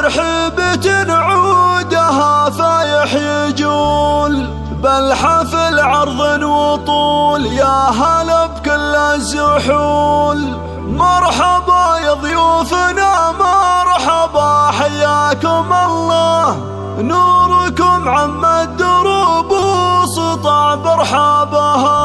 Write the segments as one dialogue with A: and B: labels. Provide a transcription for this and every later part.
A: ترحيبة عودها فايح يجول، بالحفل عرض وطول يا هلا بكل الزحول. مرحبا يا ضيوفنا مرحبا حياكم الله، نوركم عم الدروب وسطع برحابها.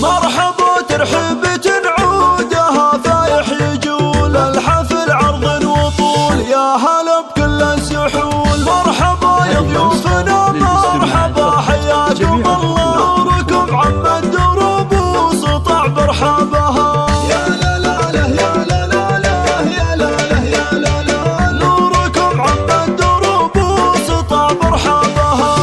A: مرحبا ترحيبة عودها فايح يجول، الحفل عرض وطول يا هلا بكل الزحول. مرحبا يا ضيوفنا مرحبا حياكم الله، نوركم عم الدروب وسطع برحابها. يا لا لا لا يا لا لا لا يا لا لا يا لا لا، نوركم عم الدروب وسطع برحابها.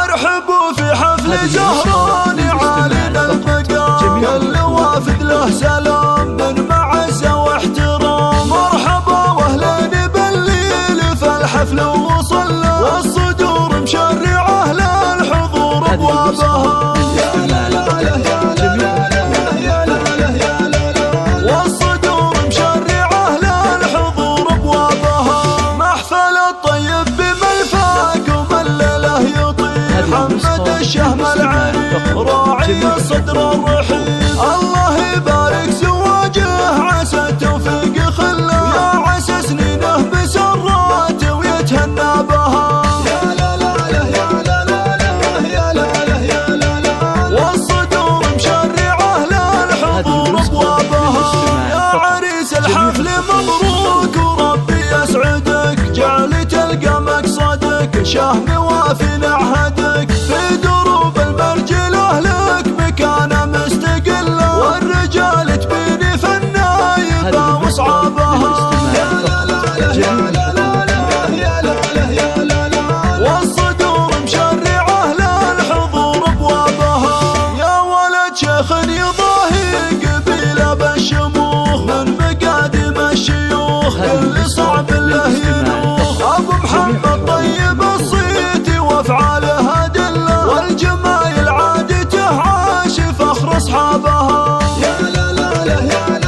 A: ارحبوا في حفل زهران عالينا المقام، كل وافد له سلام من معزة واحترام. مرحبا واهلين بالليل في الحفل وصلى، والصدور مشرعة للحضور ابوابها. يا لا لا لا يا لا لا يا لا لا يا لا لا، والصدور مشرعة للحضور ابوابها. محفل الطيب بملفاك وملله يطير، محمد الشهم العريق راعي الصدر الرحيم. الله يبارك زواجه عسى التوفيق خله، يا عسى سنينه بسرات ويتهنى بها. يا لا لا لا يا لا لا لا يا لا لا يا لا لا، والصدور مشرعة للحضور ابوابها. يا عريس الحفل مبروك وربي يسعدك، جعل تلقى مقصدك شهم وافي نعهدك. في دروب المرجله لك مكانه مستقله، والرجال تبيني في النايبه واصحابها. يا لا لا لا يا لا لا لا يا لا لا يا لا لا، والصدور مشرعة للحضور ابوابها. يا ولد شيخ يضاهي قبيله بالشموخ، من مقادم الشيوخ اللي صعب له ينوخ. ابو محمد طيب الصيتي وافعاله ادله، والجمايل عادته عاش فخر اصحابها. يا لا لا لا يا